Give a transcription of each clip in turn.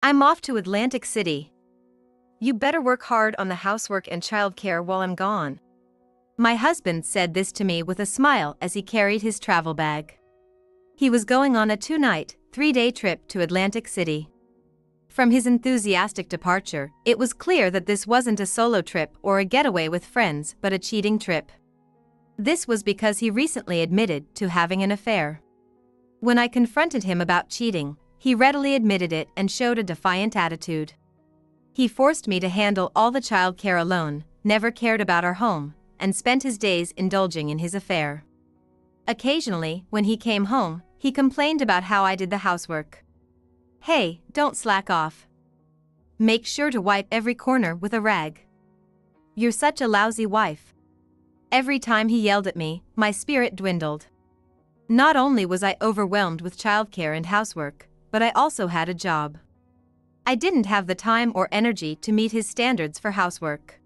I'm off to Atlantic City. You better work hard on the housework and childcare while I'm gone. My husband said this to me with a smile as he carried his travel bag. He was going on a 2-night, 3-day trip to Atlantic City. From his enthusiastic departure, it was clear that this wasn't a solo trip or a getaway with friends but a cheating trip. This was because he recently admitted to having an affair. When I confronted him about cheating, he readily admitted it and showed a defiant attitude. He forced me to handle all the childcare alone, never cared about our home, and spent his days indulging in his affair. Occasionally, when he came home, he complained about how I did the housework. Hey, don't slack off. Make sure to wipe every corner with a rag. You're such a lousy wife. Every time he yelled at me, my spirit dwindled. Not only was I overwhelmed with childcare and housework, but I also had a job. I didn't have the time or energy to meet his standards for housework.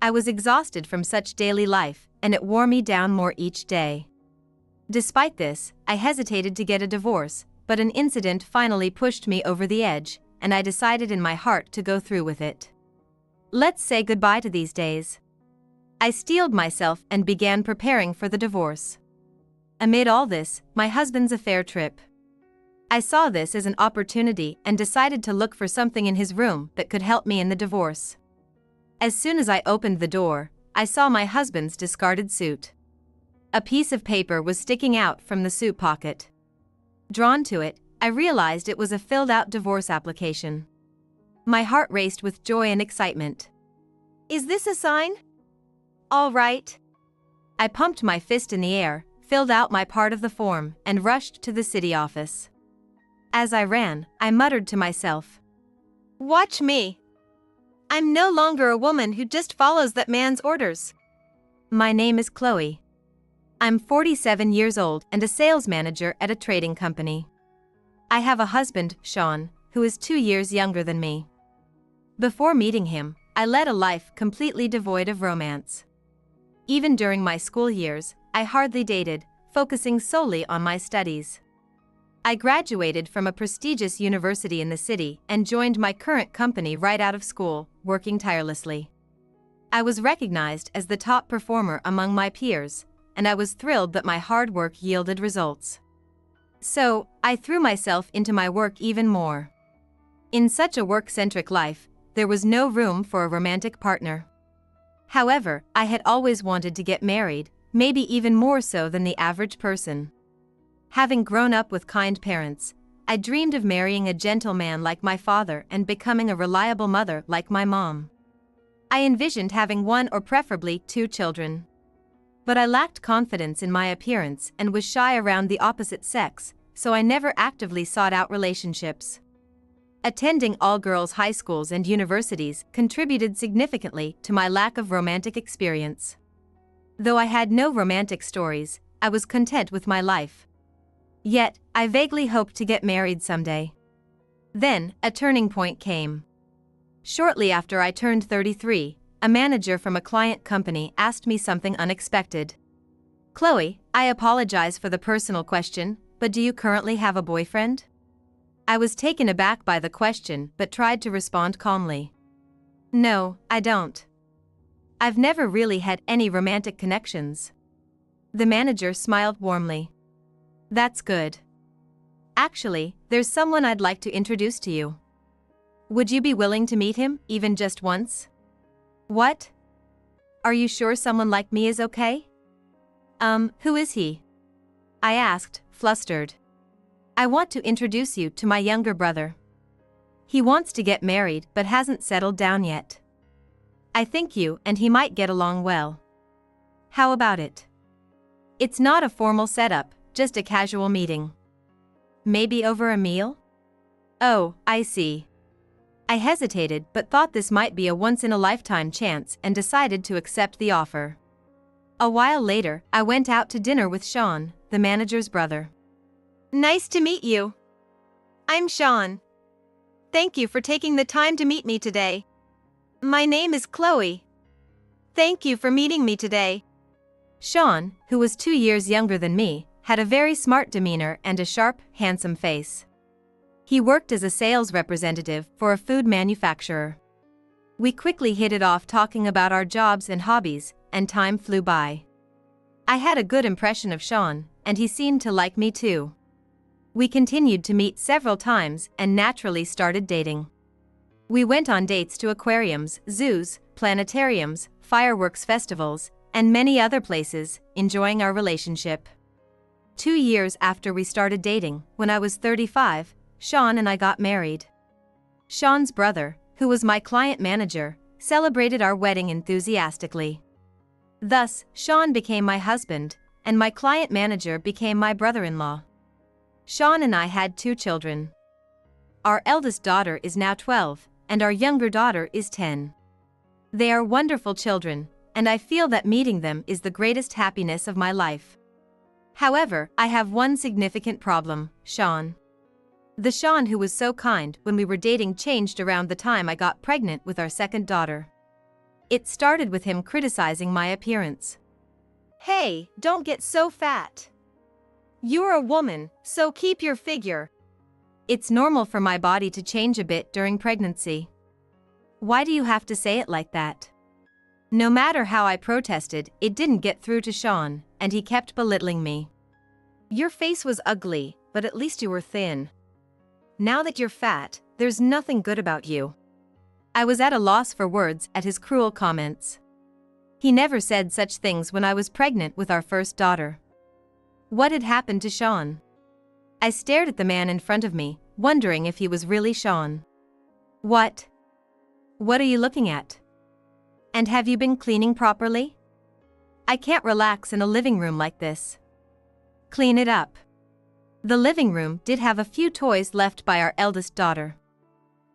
I was exhausted from such daily life, and it wore me down more each day. Despite this, I hesitated to get a divorce, but an incident finally pushed me over the edge, and I decided in my heart to go through with it. Let's say goodbye to these days. I steeled myself and began preparing for the divorce. Amid all this, my husband's affair trip. I saw this as an opportunity and decided to look for something in his room that could help me in the divorce. As soon as I opened the door, I saw my husband's discarded suit. A piece of paper was sticking out from the suit pocket. Drawn to it, I realized it was a filled-out divorce application. My heart raced with joy and excitement. Is this a sign? All right. I pumped my fist in the air, filled out my part of the form, and rushed to the city office. As I ran, I muttered to myself, "Watch me. I'm no longer a woman who just follows that man's orders." My name is Chloe. I'm 47 years old and a sales manager at a trading company. I have a husband, Sean, who is 2 years younger than me. Before meeting him, I led a life completely devoid of romance. Even during my school years, I hardly dated, focusing solely on my studies. I graduated from a prestigious university in the city and joined my current company right out of school, working tirelessly. I was recognized as the top performer among my peers, and I was thrilled that my hard work yielded results. So, I threw myself into my work even more. In such a work-centric life, there was no room for a romantic partner. However, I had always wanted to get married, maybe even more so than the average person. Having grown up with kind parents, I dreamed of marrying a gentleman like my father and becoming a reliable mother like my mom. I envisioned having 1 or preferably 2 children. But I lacked confidence in my appearance and was shy around the opposite sex, so I never actively sought out relationships. Attending all-girls high schools and universities contributed significantly to my lack of romantic experience. Though I had no romantic stories, I was content with my life. Yet, I vaguely hoped to get married someday. Then, a turning point came. Shortly after I turned 33, a manager from a client company asked me something unexpected. "Chloe, I apologize for the personal question, but do you currently have a boyfriend?" I was taken aback by the question but tried to respond calmly. "No, I don't. I've never really had any romantic connections." The manager smiled warmly. "That's good. Actually, there's someone I'd like to introduce to you. Would you be willing to meet him, even just once?" "What? Are you sure someone like me is okay?" Who is he?" I asked, flustered. "I want to introduce you to my younger brother. He wants to get married but hasn't settled down yet. I think you and he might get along well. How about it? It's not a formal setup, just a casual meeting. Maybe over a meal?" "Oh, I see." I hesitated but thought this might be a once-in-a-lifetime chance and decided to accept the offer. A while later, I went out to dinner with Sean, the manager's brother. "Nice to meet you. I'm Sean. Thank you for taking the time to meet me today. My name is Chloe. Thank you for meeting me today." Sean, who was 2 years younger than me, had a very smart demeanor and a sharp, handsome face. He worked as a sales representative for a food manufacturer. We quickly hit it off talking about our jobs and hobbies, and time flew by. I had a good impression of Sean, and he seemed to like me too. We continued to meet several times and naturally started dating. We went on dates to aquariums, zoos, planetariums, fireworks festivals, and many other places, enjoying our relationship. 2 years after we started dating, when I was 35, Sean and I got married. Sean's brother, who was my client manager, celebrated our wedding enthusiastically. Thus, Sean became my husband, and my client manager became my brother-in-law. Sean and I had 2 children. Our eldest daughter is now 12, and our younger daughter is 10. They are wonderful children, and I feel that meeting them is the greatest happiness of my life. However, I have one significant problem, Sean. The Sean who was so kind when we were dating changed around the time I got pregnant with our second daughter. It started with him criticizing my appearance. "Hey, don't get so fat. You're a woman, so keep your figure." It's normal for my body to change a bit during pregnancy. Why do you have to say it like that? No matter how I protested, it didn't get through to Sean, and he kept belittling me. "Your face was ugly, but at least you were thin. Now that you're fat, there's nothing good about you." I was at a loss for words at his cruel comments. He never said such things when I was pregnant with our first daughter. What had happened to Sean? I stared at the man in front of me, wondering if he was really Sean. What? What are you looking at? And have you been cleaning properly? I can't relax in a living room like this. Clean it up. The living room did have a few toys left by our eldest daughter.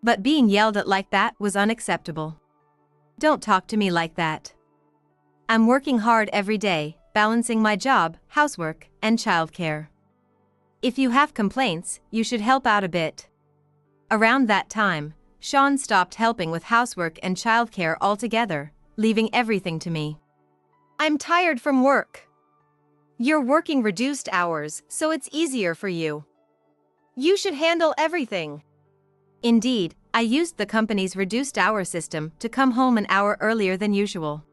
But being yelled at like that was unacceptable. Don't talk to me like that. I'm working hard every day, balancing my job, housework, and childcare. If you have complaints, you should help out a bit. Around that time, Sean stopped helping with housework and childcare altogether, leaving everything to me. "I'm tired from work. You're working reduced hours, so it's easier for you. You should handle everything." Indeed, I used the company's reduced hour system to come home an hour earlier than usual.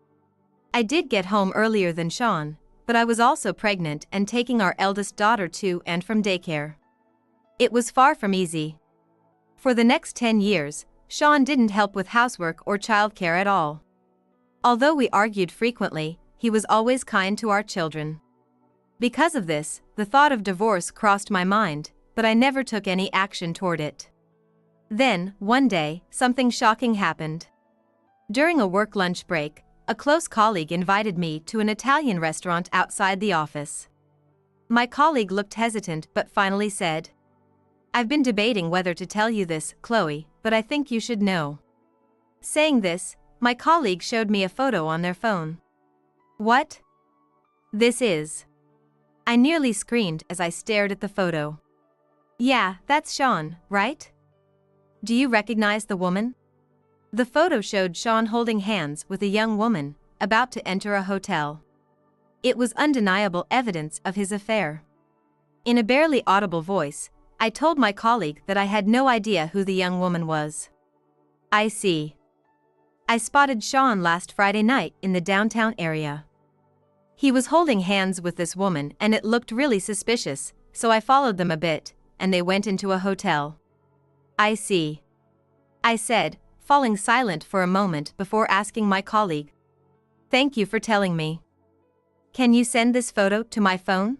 I did get home earlier than Sean, but I was also pregnant and taking our eldest daughter to and from daycare. It was far from easy. For the next 10 years, Sean didn't help with housework or childcare at all. Although we argued frequently, he was always kind to our children. Because of this, the thought of divorce crossed my mind, but I never took any action toward it. Then, one day, something shocking happened. During a work lunch break, a close colleague invited me to an Italian restaurant outside the office. My colleague looked hesitant but finally said, "I've been debating whether to tell you this, Chloe, but I think you should know." Saying this, my colleague showed me a photo on their phone. "What? This is..." I nearly screamed as I stared at the photo. "Yeah, that's Sean, right? Do you recognize the woman?" The photo showed Sean holding hands with a young woman, about to enter a hotel. It was undeniable evidence of his affair. In a barely audible voice, I told my colleague that I had no idea who the young woman was. "I see. I spotted Sean last Friday night in the downtown area. He was holding hands with this woman and it looked really suspicious, so I followed them a bit, and they went into a hotel." "I see," I said, falling silent for a moment before asking my colleague, "Thank you for telling me. Can you send this photo to my phone?"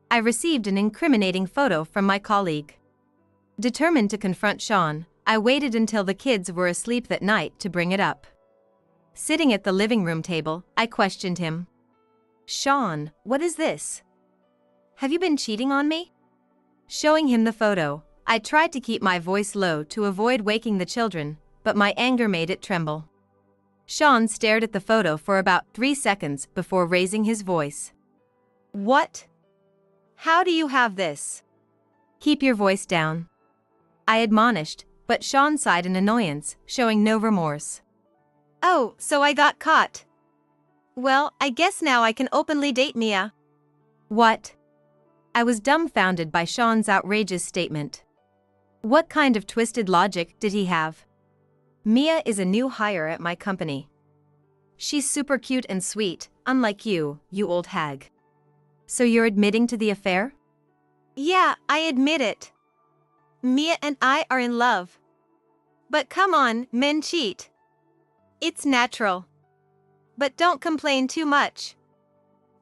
I received an incriminating photo from my colleague. Determined to confront Sean, I waited until the kids were asleep that night to bring it up. Sitting at the living room table, I questioned him. "Sean, what is this? Have you been cheating on me?" Showing him the photo, I tried to keep my voice low to avoid waking the children, but my anger made it tremble. Sean stared at the photo for about 3 seconds before raising his voice. "What? How do you have this?" "Keep your voice down," I admonished, but Sean sighed in annoyance, showing no remorse. "Oh, so I got caught. Well, I guess now I can openly date Mia." "What?" I was dumbfounded by Sean's outrageous statement. What kind of twisted logic did he have? Mia is a new hire at my company. She's super cute and sweet, unlike you, you old hag. So you're admitting to the affair? Yeah, I admit it. Mia and I are in love. But come on, men cheat. It's natural. But don't complain too much.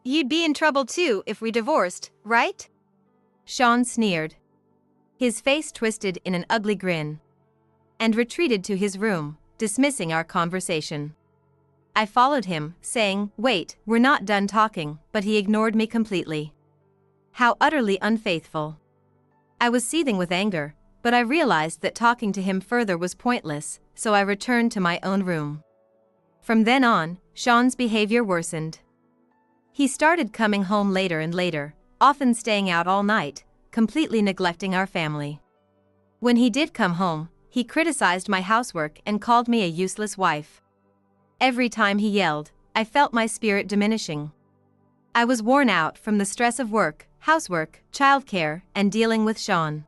You'd be in trouble too if we divorced, right? Sean sneered. His face twisted in an ugly grin. And retreated to his room, dismissing our conversation. I followed him, saying, "Wait, we're not done talking," but he ignored me completely. How utterly unfaithful. I was seething with anger, but I realized that talking to him further was pointless, so I returned to my own room. From then on, Sean's behavior worsened. He started coming home later and later, often staying out all night, completely neglecting our family. When he did come home, he criticized my housework and called me a useless wife. Every time he yelled, I felt my spirit diminishing. I was worn out from the stress of work, housework, childcare, and dealing with Sean.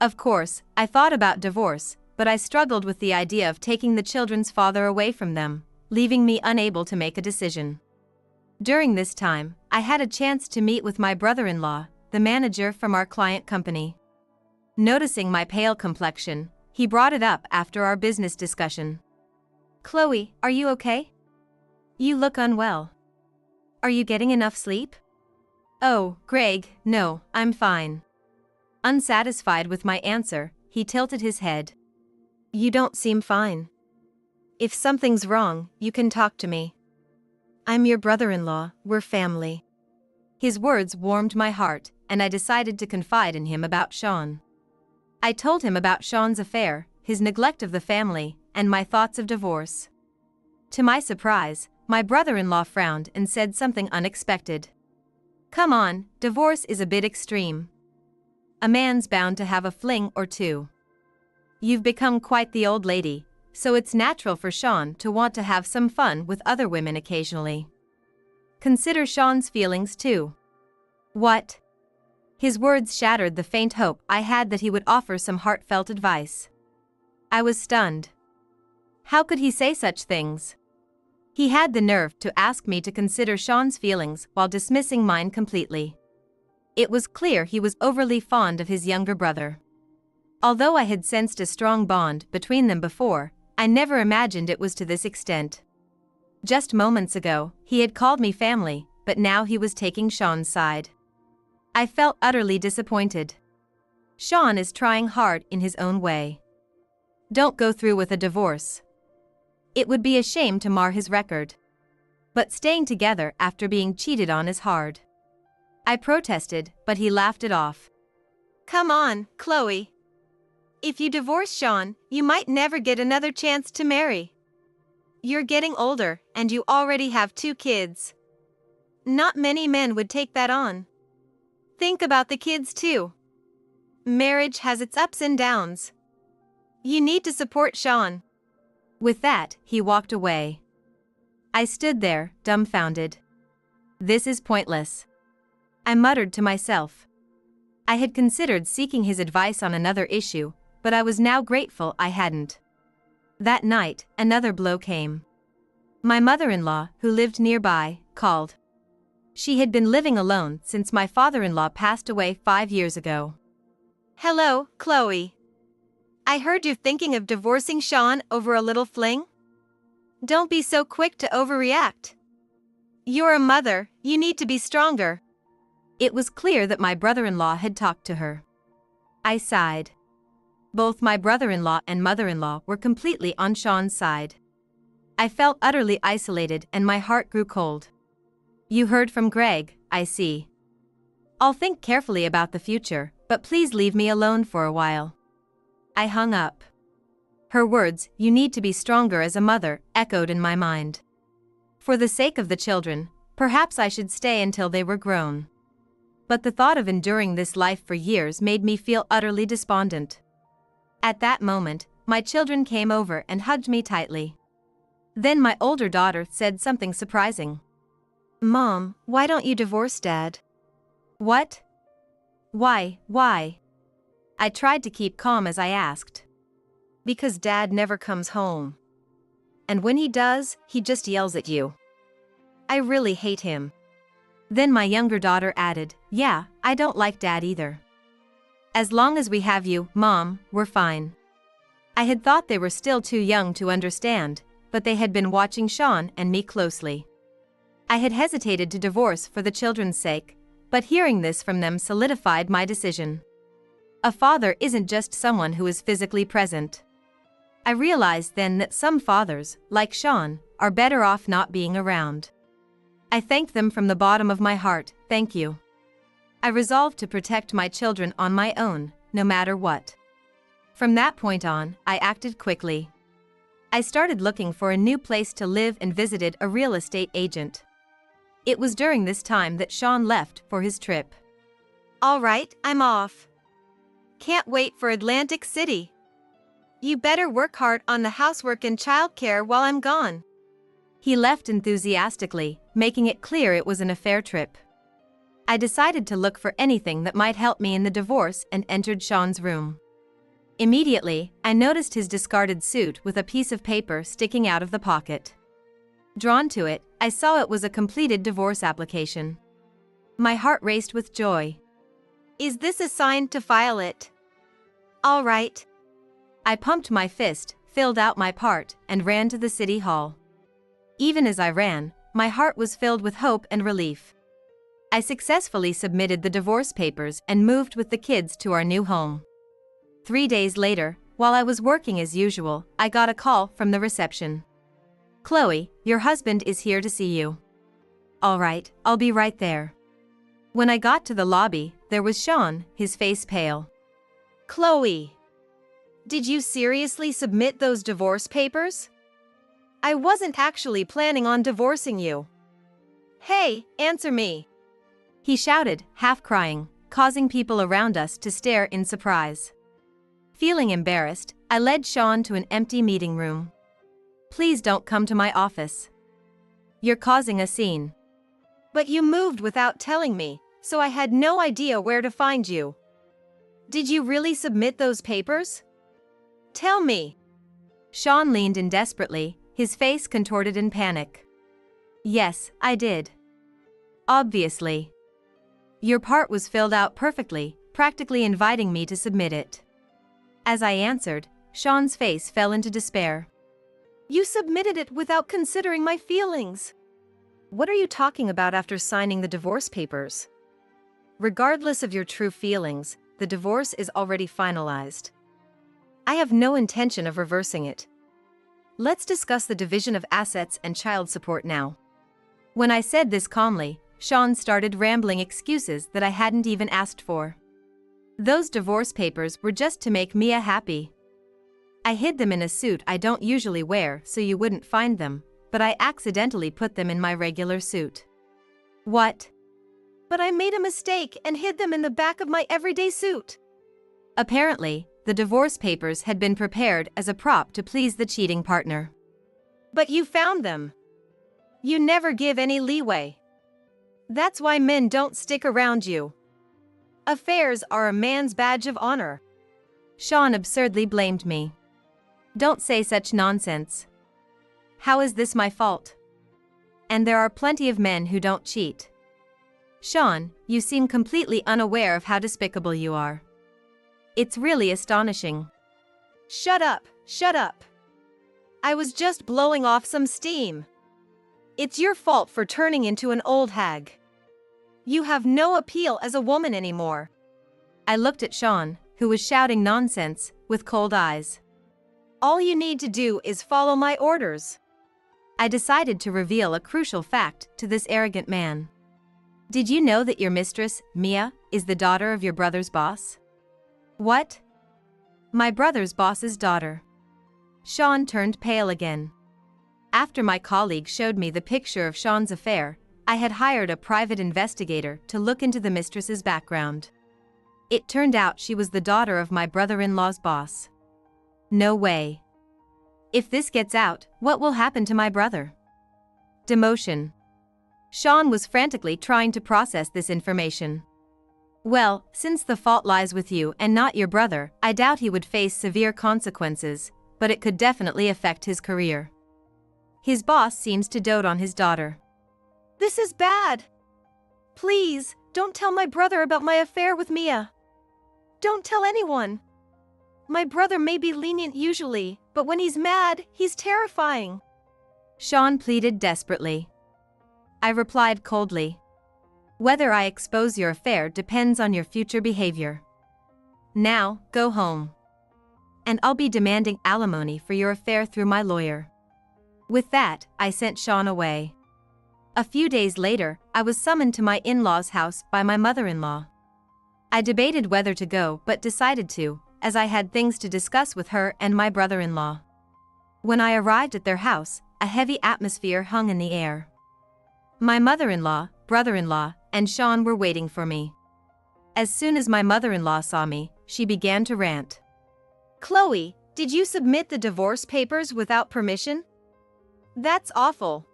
Of course, I thought about divorce, but I struggled with the idea of taking the children's father away from them, leaving me unable to make a decision. During this time, I had a chance to meet with my brother-in-law, the manager from our client company. Noticing my pale complexion, he brought it up after our business discussion. "Chloe, are you okay? You look unwell. Are you getting enough sleep?" "Oh, Greg, no, I'm fine." Unsatisfied with my answer, he tilted his head. "You don't seem fine. If something's wrong, you can talk to me. I'm your brother-in-law, we're family." His words warmed my heart, and I decided to confide in him about Sean. I told him about Sean's affair, his neglect of the family, and my thoughts of divorce. To my surprise, my brother-in-law frowned and said something unexpected. "Come on, divorce is a bit extreme. A man's bound to have a fling or two. You've become quite the old lady, so it's natural for Sean to want to have some fun with other women occasionally. Consider Sean's feelings too." What? His words shattered the faint hope I had that he would offer some heartfelt advice. I was stunned. How could he say such things? He had the nerve to ask me to consider Sean's feelings while dismissing mine completely. It was clear he was overly fond of his younger brother. Although I had sensed a strong bond between them before, I never imagined it was to this extent. Just moments ago, he had called me family, but now he was taking Sean's side. I felt utterly disappointed. Sean is trying hard in his own way. Don't go through with a divorce. It would be a shame to mar his record. But staying together after being cheated on is hard. I protested, but he laughed it off. "Come on, Chloe. If you divorce Sean, you might never get another chance to marry. You're getting older, and you already have 2 kids. Not many men would take that on. Think about the kids too. Marriage has its ups and downs. You need to support Sean." With that, he walked away. I stood there, dumbfounded. This is pointless. I muttered to myself. I had considered seeking his advice on another issue, but I was now grateful I hadn't. That night, another blow came. My mother-in-law, who lived nearby, called. She had been living alone since my father-in-law passed away 5 years ago. "Hello, Chloe. I heard you're thinking of divorcing Sean over a little fling? Don't be so quick to overreact. You're a mother, you need to be stronger." It was clear that my brother-in-law had talked to her. I sighed. Both my brother-in-law and mother-in-law were completely on Sean's side. I felt utterly isolated and my heart grew cold. "You heard from Greg, I see. I'll think carefully about the future, but please leave me alone for a while." I hung up. Her words, "You need to be stronger as a mother," echoed in my mind. For the sake of the children, perhaps I should stay until they were grown. But the thought of enduring this life for years made me feel utterly despondent. At that moment, my children came over and hugged me tightly. Then my older daughter said something surprising. "Mom, why don't you divorce Dad?" "What? Why?" I tried to keep calm as I asked. Because Dad never comes home. And when he does, he just yells at you. I really hate him. Then my younger daughter added, yeah, I don't like Dad either. As long as we have you, Mom, we're fine. I had thought they were still too young to understand, but they had been watching Sean and me closely. I had hesitated to divorce for the children's sake, but hearing this from them solidified my decision. A father isn't just someone who is physically present. I realized then that some fathers, like Sean, are better off not being around. I thanked them from the bottom of my heart, thank you. I resolved to protect my children on my own, no matter what. From that point on, I acted quickly. I started looking for a new place to live and visited a real estate agent. It was during this time that Sean left for his trip. All right, I'm off. Can't wait for Atlantic City. You better work hard on the housework and childcare while I'm gone. He left enthusiastically, making it clear it was an affair trip. I decided to look for anything that might help me in the divorce and entered Sean's room. Immediately, I noticed his discarded suit with a piece of paper sticking out of the pocket. Drawn to it, I saw it was a completed divorce application. My heart raced with joy. Is this a sign to file it? All right. I pumped my fist, filled out my part, and ran to the city hall. Even as I ran, my heart was filled with hope and relief. I successfully submitted the divorce papers and moved with the kids to our new home. 3 days later, while I was working as usual, I got a call from the reception. Chloe, your husband is here to see you. All right, I'll be right there. When I got to the lobby, there was Sean, his face pale. Chloe, did you seriously submit those divorce papers? I wasn't actually planning on divorcing you. Hey, answer me. He shouted, half crying, causing people around us to stare in surprise. Feeling embarrassed, I led Sean to an empty meeting room. Please don't come to my office. You're causing a scene. But you moved without telling me, so I had no idea where to find you. Did you really submit those papers? Tell me. Sean leaned in desperately, his face contorted in panic. Yes, I did. Obviously. Your part was filled out perfectly, practically inviting me to submit it. As I answered, Sean's face fell into despair. You submitted it without considering my feelings. What are you talking about after signing the divorce papers? Regardless of your true feelings, the divorce is already finalized. I have no intention of reversing it. Let's discuss the division of assets and child support now. When I said this calmly, Sean started rambling excuses that I hadn't even asked for. Those divorce papers were just to make Mia happy. I hid them in a suit I don't usually wear so you wouldn't find them, but I accidentally put them in my regular suit. What? But I made a mistake and hid them in the back of my everyday suit. Apparently, the divorce papers had been prepared as a prop to please the cheating partner. But you found them. You never give any leeway. That's why men don't stick around you. Affairs are a man's badge of honor. Sean absurdly blamed me. Don't say such nonsense. How is this my fault? And there are plenty of men who don't cheat. Sean, you seem completely unaware of how despicable you are. It's really astonishing. Shut up, shut up. I was just blowing off some steam. It's your fault for turning into an old hag. You have no appeal as a woman anymore. I looked at Sean, who was shouting nonsense, with cold eyes. All you need to do is follow my orders. I decided to reveal a crucial fact to this arrogant man. Did you know that your mistress, Mia, is the daughter of your brother's boss? What? My brother's boss's daughter. Sean turned pale again. After my colleague showed me the picture of Sean's affair, I had hired a private investigator to look into the mistress's background. It turned out she was the daughter of my brother-in-law's boss. No way. If this gets out, what will happen to my brother? Demotion. Sean was frantically trying to process this information. Well, since the fault lies with you and not your brother, I doubt he would face severe consequences, but it could definitely affect his career. His boss seems to dote on his daughter. This is bad. Please, don't tell my brother about my affair with Mia. Don't tell anyone. My brother may be lenient usually, but when he's mad, he's terrifying. Sean pleaded desperately. I replied coldly. Whether I expose your affair depends on your future behavior. Now, go home. And I'll be demanding alimony for your affair through my lawyer. With that, I sent Sean away. A few days later, I was summoned to my in-laws' house by my mother-in-law. I debated whether to go but decided to, as I had things to discuss with her and my brother-in-law. When I arrived at their house, a heavy atmosphere hung in the air. My mother-in-law, brother-in-law, and Sean were waiting for me. As soon as my mother-in-law saw me, she began to rant. Chloe, did you submit the divorce papers without permission? That's awful.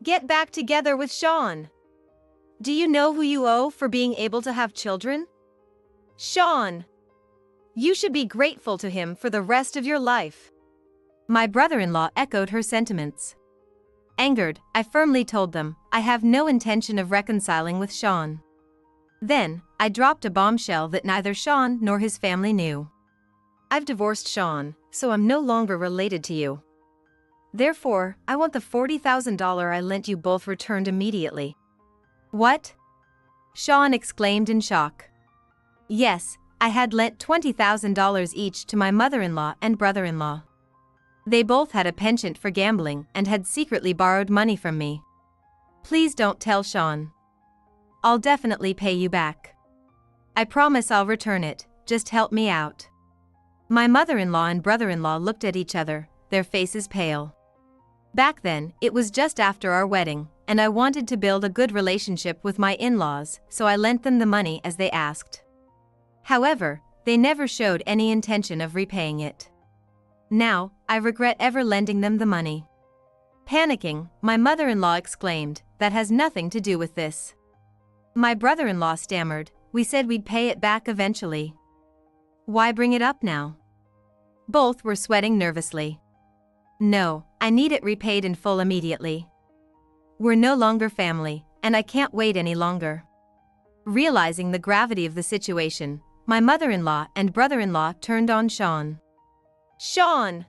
Get back together with Sean. Do you know who you owe for being able to have children? Sean. You should be grateful to him for the rest of your life. My brother-in-law echoed her sentiments. Angered, I firmly told them, I have no intention of reconciling with Sean. Then, I dropped a bombshell that neither Sean nor his family knew. I've divorced Sean, so I'm no longer related to you. Therefore, I want the $40,000 I lent you both returned immediately. What? Sean exclaimed in shock. Yes, I had lent $20,000 each to my mother-in-law and brother-in-law. They both had a penchant for gambling and had secretly borrowed money from me. Please don't tell Sean. I'll definitely pay you back. I promise I'll return it, just help me out. My mother-in-law and brother-in-law looked at each other, their faces pale. Back then, it was just after our wedding, and I wanted to build a good relationship with my in-laws, so I lent them the money as they asked. However, they never showed any intention of repaying it. Now, I regret ever lending them the money. Panicking, my mother-in-law exclaimed, "That has nothing to do with this." My brother-in-law stammered, "We said we'd pay it back eventually. Why bring it up now?" Both were sweating nervously. No, I need it repaid in full immediately. We're no longer family, and I can't wait any longer. Realizing the gravity of the situation, my mother-in-law and brother-in-law turned on Sean. Sean!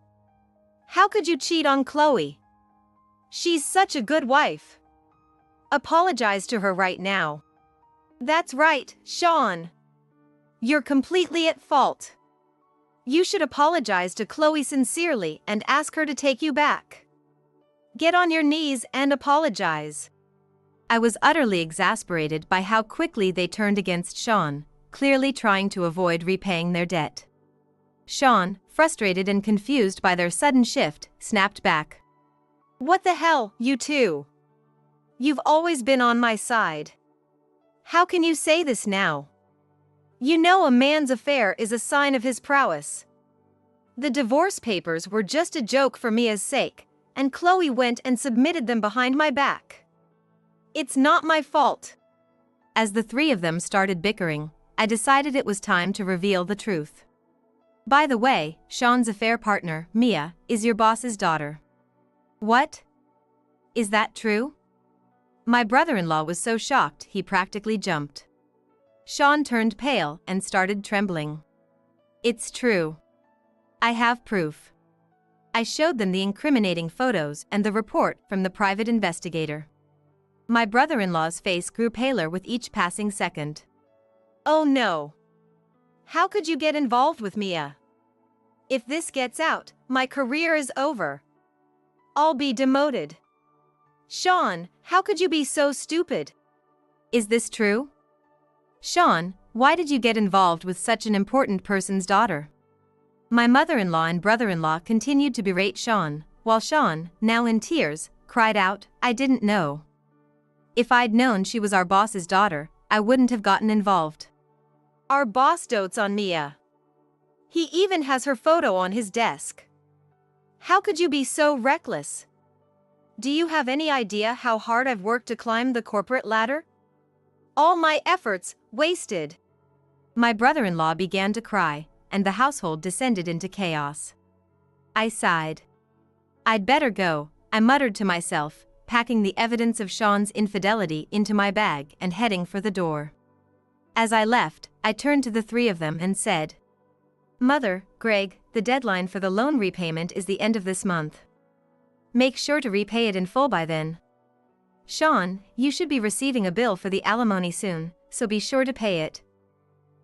How could you cheat on Chloe? She's such a good wife. Apologize to her right now. That's right, Sean. You're completely at fault. You should apologize to Chloe sincerely and ask her to take you back. Get on your knees and apologize. I was utterly exasperated by how quickly they turned against Sean, clearly trying to avoid repaying their debt. Sean, frustrated and confused by their sudden shift, snapped back. What the hell, you two? You've always been on my side. How can you say this now? You know a man's affair is a sign of his prowess. The divorce papers were just a joke for Mia's sake, and Chloe went and submitted them behind my back. It's not my fault. As the three of them started bickering, I decided it was time to reveal the truth. By the way, Sean's affair partner, Mia, is your boss's daughter. What? Is that true? My brother-in-law was so shocked he practically jumped. Sean turned pale and started trembling. It's true. I have proof. I showed them the incriminating photos and the report from the private investigator. My brother-in-law's face grew paler with each passing second. Oh no. How could you get involved with Mia? If this gets out, my career is over. I'll be demoted. Sean, how could you be so stupid? Is this true? Sean, why did you get involved with such an important person's daughter? My mother-in-law and brother-in-law continued to berate Sean, while Sean, now in tears, cried out, I didn't know. If I'd known she was our boss's daughter, I wouldn't have gotten involved. Our boss dotes on Mia. He even has her photo on his desk. How could you be so reckless? Do you have any idea how hard I've worked to climb the corporate ladder? All my efforts wasted. My brother-in-law began to cry, and the household descended into chaos. I sighed. I'd better go, I muttered to myself, packing the evidence of Sean's infidelity into my bag and heading for the door. As I left, I turned to the three of them and said, "Mother, Greg, the deadline for the loan repayment is the end of this month. Make sure to repay it in full by then. Sean, you should be receiving a bill for the alimony soon, so be sure to pay it.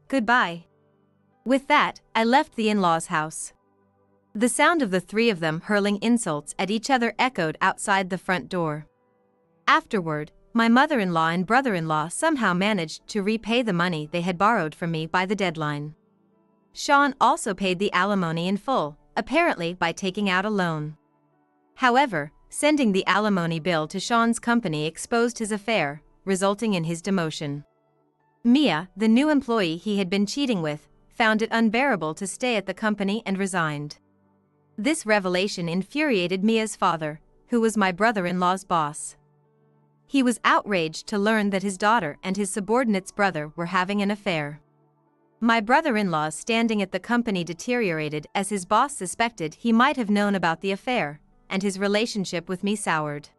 Goodbye." With that, I left the in-laws' house. The sound of the three of them hurling insults at each other echoed outside the front door. Afterward, my mother-in-law and brother-in-law somehow managed to repay the money they had borrowed from me by the deadline. Sean also paid the alimony in full, apparently by taking out a loan. However, sending the alimony bill to Sean's company exposed his affair, resulting in his demotion. Mia, the new employee he had been cheating with, found it unbearable to stay at the company and resigned. This revelation infuriated Mia's father, who was my brother-in-law's boss. He was outraged to learn that his daughter and his subordinate's brother were having an affair. My brother-in-law's standing at the company deteriorated as his boss suspected he might have known about the affair, and his relationship with me soured.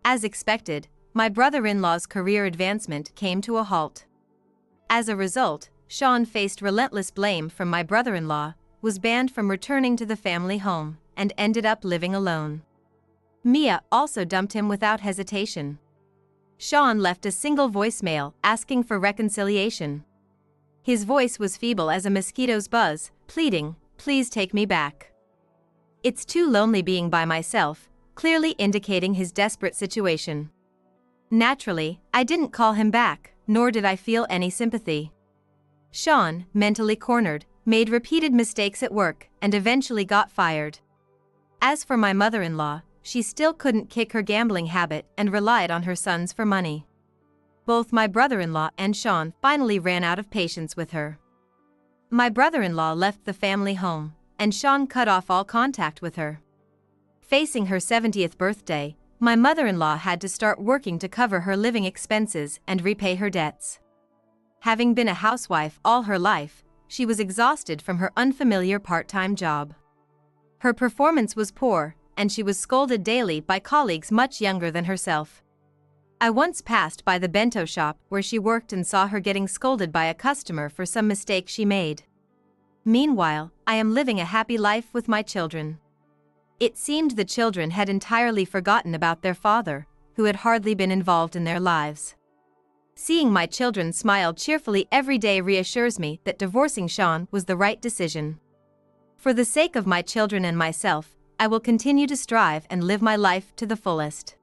As expected, my brother-in-law's career advancement came to a halt. As a result, Sean faced relentless blame from my brother-in-law, was banned from returning to the family home, and ended up living alone. Mia also dumped him without hesitation. Sean left a single voicemail asking for reconciliation. His voice was feeble as a mosquito's buzz, pleading, "Please take me back. It's too lonely being by myself," clearly indicating his desperate situation. Naturally, I didn't call him back, nor did I feel any sympathy. Sean, mentally cornered, made repeated mistakes at work and eventually got fired. As for my mother-in-law, she still couldn't kick her gambling habit and relied on her sons for money. Both my brother-in-law and Sean finally ran out of patience with her. My brother-in-law left the family home, and Sean cut off all contact with her. Facing her 70th birthday, my mother-in-law had to start working to cover her living expenses and repay her debts. Having been a housewife all her life, she was exhausted from her unfamiliar part-time job. Her performance was poor, and she was scolded daily by colleagues much younger than herself. I once passed by the bento shop where she worked and saw her getting scolded by a customer for some mistake she made. Meanwhile, I am living a happy life with my children. It seemed the children had entirely forgotten about their father, who had hardly been involved in their lives. Seeing my children smile cheerfully every day reassures me that divorcing Sean was the right decision. For the sake of my children and myself, I will continue to strive and live my life to the fullest.